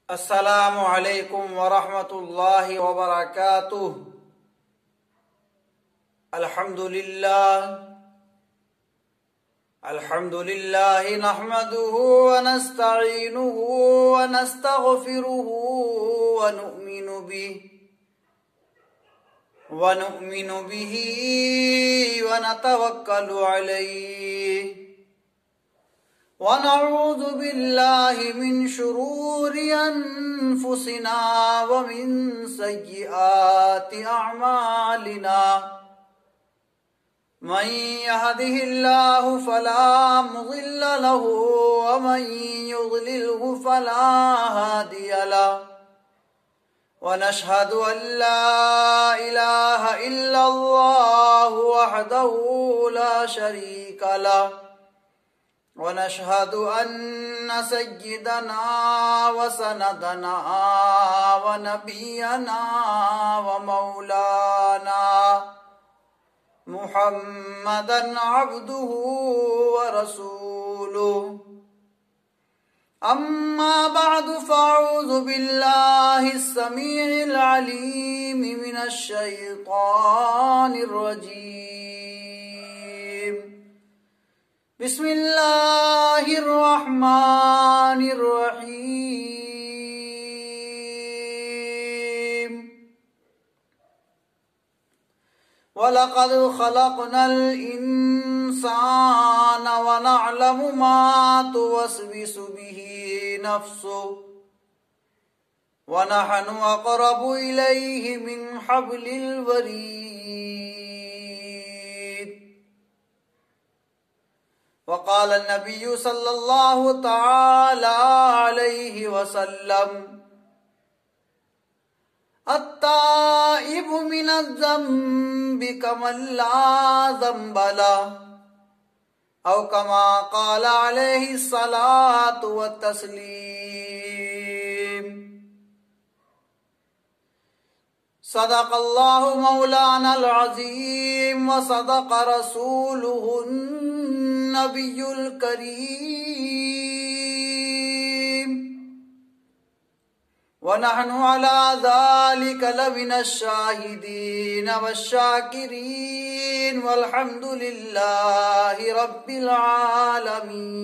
السلام علیکم ورحمۃ اللہ وبرکاتہ۔ الحمد للہ نحمده ونستعینه ونستغفره ونؤمن به ونتوکل علیہ ونعوذ باللہ من شرور انفسنا ومن سیئات اعمالنا، من يهده الله فلا مضل له ومن يضلله فلا هادي له، ونشهد أن لا إله إلا الله وحده لا شريك له، ونشهد أن سيدنا وسندنا ونبينا ومولانا محمدا عبده ورسوله، أما بعد فأعوذ بالله السميع العليم من الشيطان الرجيم، بسم الله الرحمن الرحيم، وَلَقَدْ خَلَقْنَا الْإِنسَانَ وَنَعْلَمُ مَا تُوَسْوِسُ بِهِ نَفْسُهُ وَنَحْنُ أَقْرَبُ إِلَيْهِ مِنْ حَبْلِ الْوَرِيدِ۔ وقال النبي صلى الله تعالى عليه وسلم: التائب من الذنب كمن لا ذنب له، أو كما قال عليه الصلاة والتسليم۔ صدق الله مولانا العظيم، وصدق رسوله النبي الكريم، ونحن على ذلك لمن الشاهدين والشاكرين، والحمد لله رب العالمين۔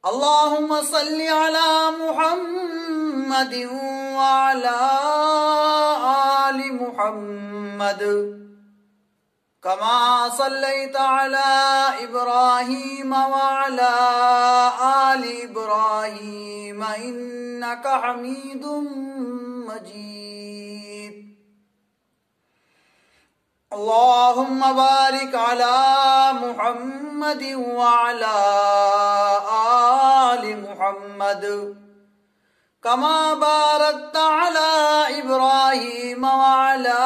اللهم صل على محمد وعلى آل محمد، كما صليت على إبراهيم وعلى آل إبراهيم إنك حميد مجيد۔ اللهم بارك على محمد وعلى آل محمد، كما باركت على إبراهيم وعلى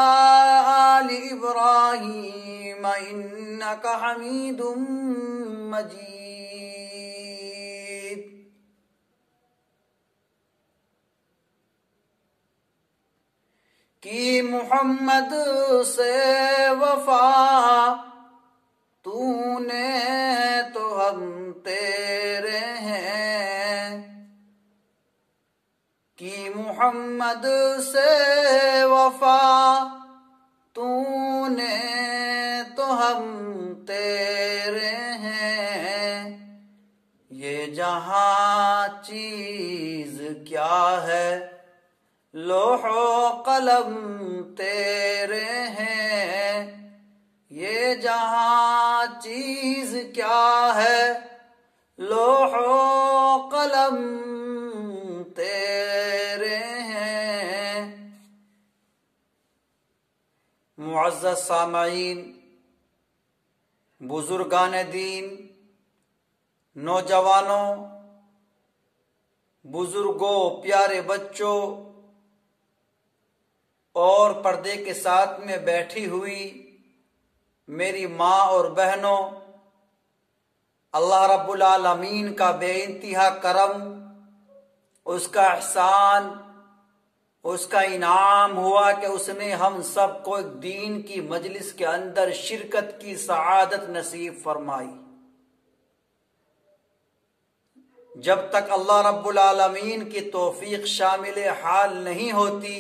آل إبراهيم إنك حميد مجيد۔ کی محمد سے وفا تو نے تو ہم تیرے ہیں، کی محمد سے وفا تو نے تو ہم تیرے ہیں، یہ جہاں چیز کیا ہے لوح و قلم تیرے ہیں، یہ جہاں چیز کیا ہے لوح و قلم تیرے ہیں۔ معزز سامعین، بزرگان دین، نوجوانوں، بزرگوں، پیارے بچوں اور پردے کے ساتھ میں بیٹھی ہوئی میری ماں اور بہنوں، اللہ رب العالمین کا بے انتہا کرم، اس کا احسان، اس کا انعام ہوا کہ اس نے ہم سب کو ایک دین کی مجلس کے اندر شرکت کی سعادت نصیب فرمائی۔ جب تک اللہ رب العالمین کی توفیق شامل حال نہیں ہوتی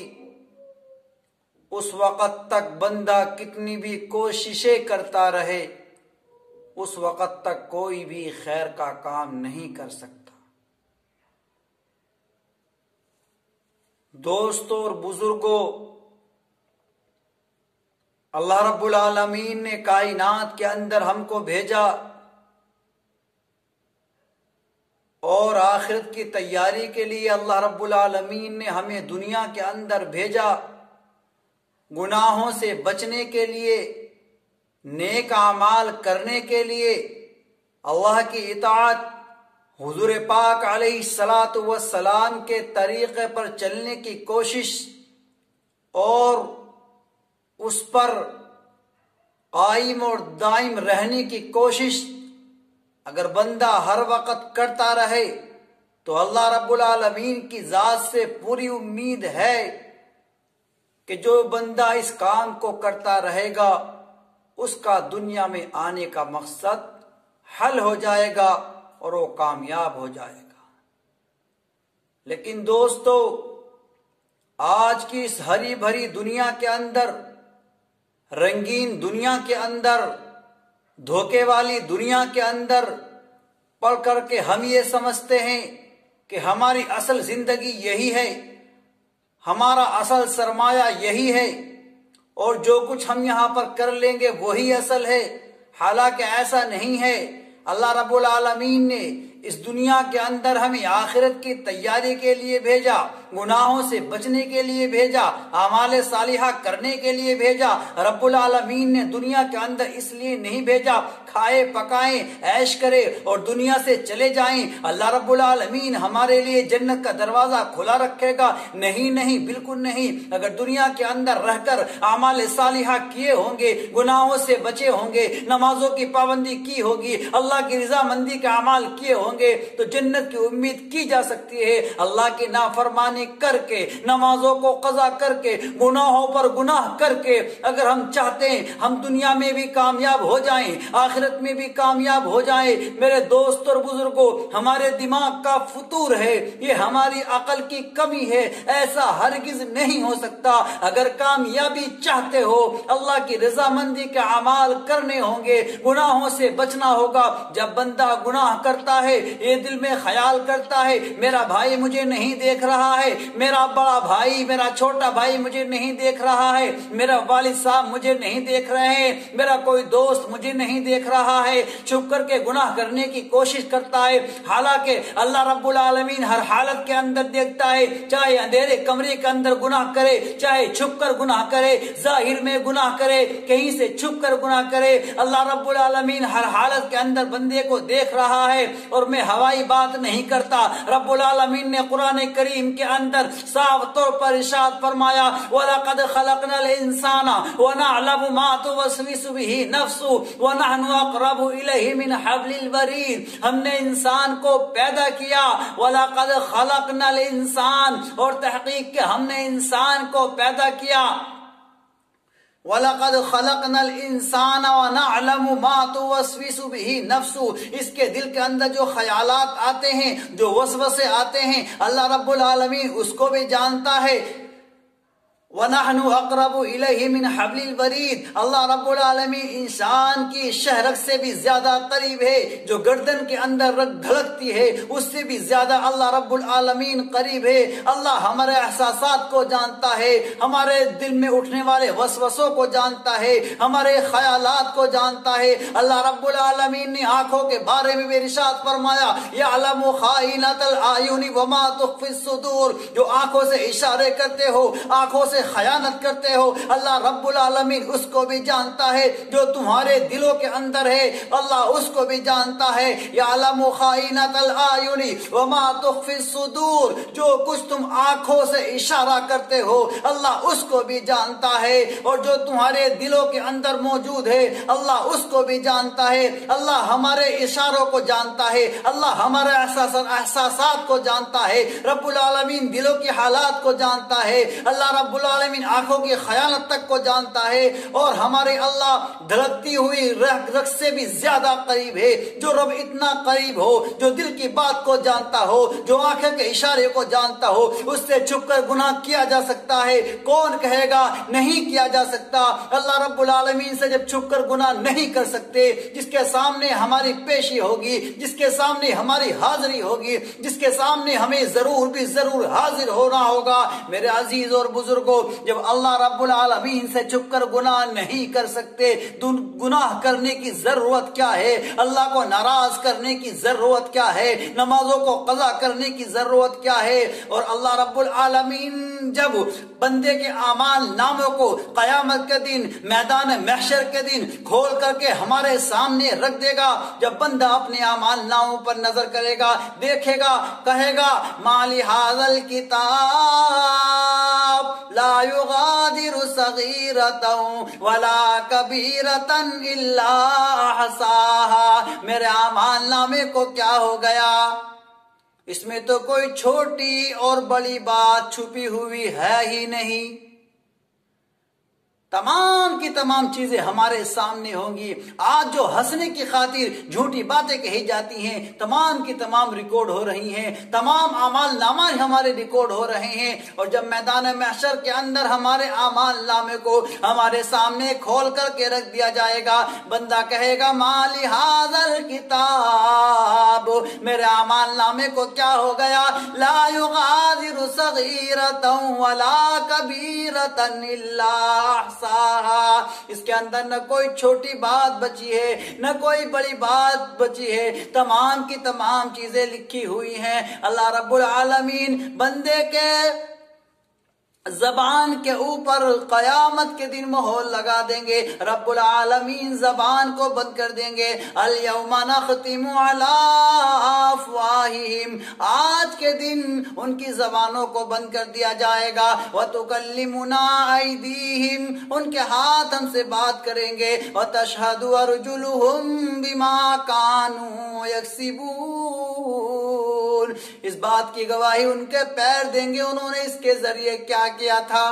اس وقت تک بندہ کتنی بھی کوششیں کرتا رہے اس وقت تک کوئی بھی خیر کا کام نہیں کر سکتا۔ دوستوں اور بزرگوں، اللہ رب العالمین نے کائنات کے اندر ہم کو بھیجا اور آخرت کی تیاری کے لیے اللہ رب العالمین نے ہمیں دنیا کے اندر بھیجا، گناہوں سے بچنے کے لیے، نیک اعمال کرنے کے لیے، اللہ کی اطاعت، حضور پاک علیہ الصلاۃ والسلام کے طریقے پر چلنے کی کوشش اور اس پر قائم اور دائم رہنے کی کوشش اگر بندہ ہر وقت کرتا رہے تو اللہ رب العالمین کی ذات سے پوری امید ہے کہ جو بندہ اس کام کو کرتا رہے گا اس کا دنیا میں آنے کا مقصد حل ہو جائے گا اور وہ کامیاب ہو جائے گا۔ لیکن دوستو، آج کی اس ہری بھری دنیا کے اندر، رنگین دنیا کے اندر، دھوکے والی دنیا کے اندر پڑھ کر کے ہم یہ سمجھتے ہیں کہ ہماری اصل زندگی یہی ہے، ہمارا اصل سرمایہ یہی ہے اور جو کچھ ہم یہاں پر کر لیں گے وہی اصل ہے۔ حالانکہ ایسا نہیں ہے۔ اللہ رب العالمین نے اس دنیا کے اندر ہمیں آخرت کی تیاری کے لیے بھیجا، گناہوں سے بچنے کے لیے بھیجا، اعمال صالحہ کرنے کے لیے بھیجا۔ رب العالمین نے دنیا کے اندر اس لیے نہیں بھیجا کھائے پکائیں عیش کرے اور دنیا سے چلے جائیں۔ اللہ رب العالمین ہمارے لیے جنت کا دروازہ کھلا رکھے گا؟ نہیں، بالکل نہیں۔ اگر دنیا کے اندر رہ کر اعمال صالحہ کیے ہوں گے، گناہوں سے بچے ہوں گے، نمازوں کی پابندی کی ہوگی، اللہ کی رضامندی کے اعمال کیے ہوں گے تو جنت کی امید کی جا سکتی ہے۔ اللہ کی نافرمانی کر کے، نمازوں کو قضا کر کے، گناہوں پر گناہ کر کے اگر ہم چاہتے ہیں ہم دنیا میں بھی کامیاب ہو جائیں، آخرت میں بھی کامیاب ہو جائیں، میرے دوست اور بزرگوں، ہمارے دماغ کا فطور ہے، یہ ہماری عقل کی کمی ہے، ایسا ہرگز نہیں ہو سکتا۔ اگر کامیابی چاہتے ہو، اللہ کی رضامندی کے اعمال کرنے ہوں گے، گناہوں سے بچنا ہوگا۔ جب بندہ گناہ کرتا ہے یہ دل میں خیال کرتا ہے میرا بھائی مجھے نہیں دیکھ رہا ہے، میرا بڑا بھائی، میرا چھوٹا بھائی مجھے نہیں دیکھ رہا ہے، میرا والد صاحب مجھے نہیں دیکھ رہے ہیں، میرا کوئی دوست مجھے نہیں دیکھ رہا ہے، چھپ کر کے گناہ کرنے کی کوشش کرتا ہے۔ حالانکہ اللہ رب العالمین ہر حالت کے اندر دیکھتا ہے، چاہے اندھیرے کمرے کے اندر گناہ کرے، چاہے چھپ کر گناہ کرے، ظاہر میں گناہ کرے، کہیں سے چھپ کر گناہ کرے، اللہ رب العالمین ہر حالت کے اندر بندے کو دیکھ رہا ہے۔ اور میں ہوائی بات نہیں کرتا، رب العالمین نے قرآن کریم کے اندر صاف طور پر ارشاد فرمایا وَلَقَدْ خَلَقْنَا الْإِنسَانَ وَنَعْلَمُ مَا تُوَسْوِسُ بِهِ نَفْسُهُ وَنَحْنُ أَقْرَبُ إِلَيْهِ مِنْ حَبْلِ الْوَرِيدِ۔ ہم نے انسان کو پیدا کیا، وَلَقَدْ خَلَقْنَا الْإِنسَانَ، اور تحقیق کہ ہم نے انسان کو پیدا کیا، وَلَقَدْ خَلَقْنَا الْإِنسَانَ وَنَعْلَمُ مَا تُوَسْوِسُ بِهِ نَفْسُهُ، اس کے دل کے اندر جو خیالات آتے ہیں، جو وسوسے آتے ہیں، اللہ رب العالمین اس کو بھی جانتا ہے۔ وَنَحْنُ أَقْرَبُ إِلَيْهِ مِنْ حَبْلِ الْوَرِيدِ، اللہ رب العالمین انسان کی شہرک سے بھی زیادہ قریب ہے، جو گردن کے اندر رگ دھڑکتی ہے اس سے بھی زیادہ اللہ رب العالمین قریب ہے۔ اللہ ہمارے احساسات کو جانتا ہے، ہمارے دل میں اٹھنے والے وسوسوں کو جانتا ہے، ہمارے خیالات کو جانتا ہے۔ اللہ رب العالمین نے آنکھوں کے بارے میں بھی ارشاد فرمایا يَعْلَمُ خَائِنَةَ الْأَعْيُنِ وَمَا تُخْفِي الصُّدُورُ، جو آنکھوں سے اشارے کرتے ہو، آنکھوں سے خیانت کرتے ہو، اللہ رب العالمین اس کو بھی جانتا ہے۔ جو تمہارے دلوں کے اندر ہے اللہ اس کو بھی جانتا ہے۔ یعلم خائنۃ الاعین وما تخفی الصدور، جو کچھ تم آنکھوں سے اشارہ کرتے ہو اللہ اس کو بھی جانتا ہے، اور جو تمہارے دلوں کے اندر موجود ہے اللہ اس کو بھی جانتا ہے۔ اللہ ہمارے اشاروں کو جانتا ہے، اللہ ہمارے احساسات کو جانتا ہے، رب العالمین دلوں کی حالات کو جانتا ہے۔ اللہ رب العالمین العالمین آنکھوں کی خیانت تک کو جانتا ہے، اور ہمارے اللہ دھڑکتی ہوئی رگ سے بھی زیادہ قریب ہے۔ جو رب اتنا قریب ہو، جو دل کی بات کو جانتا ہو، جو آنکھوں کے اشارے کو جانتا ہو، اس سے چھپ کر گناہ کیا جا سکتا ہے؟ کون کہے گا نہیں کیا جا سکتا؟ اللہ رب العالمین سے جب چھپ کر گناہ نہیں کر سکتے، جس کے سامنے ہماری پیشی ہوگی، جس کے سامنے ہماری حاضری ہوگی، جس کے سامنے ہمیں ضرور بھی ضرور حاضر ہونا ہوگا، میرے عزیز اور بزرگوں، جب اللہ رب العالمین سے چھپ کر گناہ نہیں کر سکتے، گناہ کرنے کی ضرورت کیا ہے؟ اللہ کو ناراض کرنے کی ضرورت کیا ہے؟ نمازوں کو قضا کرنے کی ضرورت کیا ہے؟ اور اللہ رب العالمین جب بندے کے اعمال ناموں کو قیامت کے دن، میدان محشر کے دن کھول کر کے ہمارے سامنے رکھ دے گا، جب بندہ اپنے اعمال ناموں پر نظر کرے گا، دیکھے گا، کہے گا ما لہذا الکتاب لا یغادر صغیرۃ ولا کبیرۃ الا احصاها، میرے اعمال نامے کو کیا ہو گیا؟ اس میں تو کوئی چھوٹی اور بڑی بات چھپی ہوئی ہے ہی نہیں۔ تمام کی تمام چیزیں ہمارے سامنے ہوں گی۔ آج جو ہنسنے کی خاطر جھوٹی باتیں کہی جاتی ہیں، تمام کی تمام ریکارڈ ہو رہی ہیں، تمام اعمال نامہ ہمارے ریکارڈ ہو رہے ہیں، اور جب میدان محشر کے اندر ہمارے اعمال نامے کو ہمارے سامنے کھول کر کے رکھ دیا جائے گا، بندہ کہے گا ما لہذا الکتاب، میرے اعمال نامے کو کیا ہو گیا؟ لا یغادر صغیرۃ ولا کبیرۃ الا اس کے اندر نہ کوئی چھوٹی بات بچی ہے، نہ کوئی بڑی بات بچی ہے، تمام کی تمام چیزیں لکھی ہوئی ہیں۔ اللہ رب العالمین بندے کے زبان کے اوپر قیامت کے دن مہر لگا دیں گے، رب العالمین زبان کو بند کر دیں گے۔ الیوم نختم علی افواہہم، آج کے دن ان کی زبانوں کو بند کر دیا جائے گا۔ وتکلمنا ایدیہم، ان کے ہاتھ ہم سے بات کریں گے۔ وتشہد ارجلہم بما کانوا یکسبون، اس بات کی گواہی ان کے پیر دیں گے انہوں نے اس کے ذریعے کیا کیا تھا۔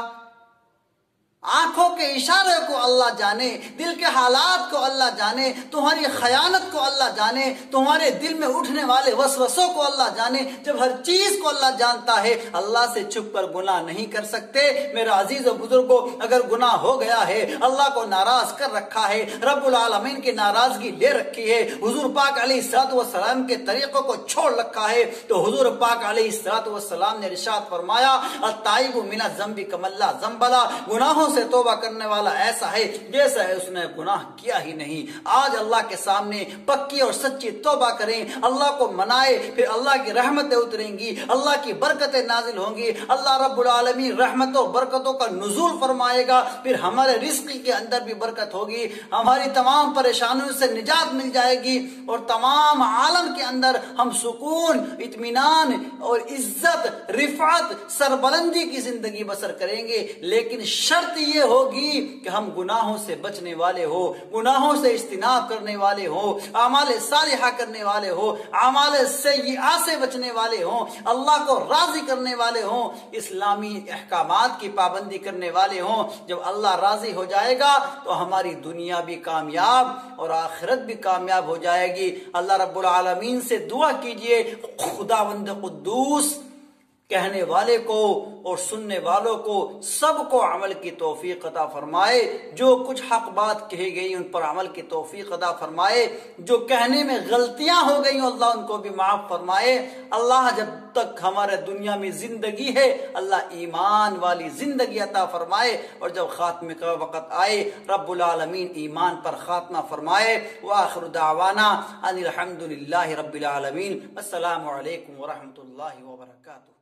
آنکھوں کے اشارے کو اللہ جانے، دل کے حالات کو اللہ جانے، تمہاری خیانت کو اللہ جانے، تمہارے دل میں اٹھنے والے وسوسوں کو اللہ جانے۔ جب ہر چیز کو اللہ جانتا ہے، اللہ سے چھپ کر گناہ نہیں کر سکتے۔ میرا عزیز و بزرگوں، اگر گناہ ہو گیا ہے، اللہ کو ناراض کر رکھا ہے، رب العالمین کی ناراضگی لے رکھی ہے، حضور پاک علیہ السلام کے طریقوں کو چھوڑ رکھا ہے، تو حضور پاک علیہ السلام نے ارشاد فرمایا التائب من الذنب کمن لا ذنب له، گناہوں سے توبہ کرنے والا ایسا ہے جیسا ہے اس نے گناہ کیا ہی نہیں۔ آج اللہ کے سامنے پکی اور سچی توبہ کریں، اللہ کو منائے، پھر اللہ کی رحمتیں اتریں گی، اللہ کی برکتیں نازل ہوں گی، اللہ رب العالمین رحمتوں برکتوں کا نزول فرمائے گا، پھر ہمارے رزق کے اندر بھی برکت ہوگی، ہماری تمام پریشانیوں سے نجات مل جائے گی، اور تمام عالم کے اندر ہم سکون، اطمینان اور عزت، رفعت، سربلندی کی زندگی بسر کریں گے۔ لیکن شرط یہ ہوگی کہ ہم گناہوں سے بچنے والے ہو، گناہوں سے اجتناب کرنے والے ہو، اعمال صالحہ کرنے والے ہو، اعمال سیئہ سے بچنے والے ہوں، اللہ کو راضی کرنے والے ہوں، اسلامی احکامات کی پابندی کرنے والے ہوں۔ جب اللہ راضی ہو جائے گا تو ہماری دنیا بھی کامیاب اور آخرت بھی کامیاب ہو جائے گی۔ اللہ رب العالمین سے دعا کیجئے خداوند قدوس کہنے والے کو اور سننے والوں کو سب کو عمل کی توفیق عطا فرمائے، جو کچھ حق بات کہی گئی ان پر عمل کی توفیق عطا فرمائے، جو کہنے میں غلطیاں ہو گئی اللہ ان کو بھی معاف فرمائے۔ اللہ جب تک ہمارے دنیا میں زندگی ہے اللہ ایمان والی زندگی عطا فرمائے، اور جب خاتمے کا وقت آئے رب العالمین ایمان پر خاتمہ فرمائے۔ وآخر دعوانا ان الحمد للہ رب العالمین۔ السلام علیکم ورحمۃ اللہ وبرکاتہ۔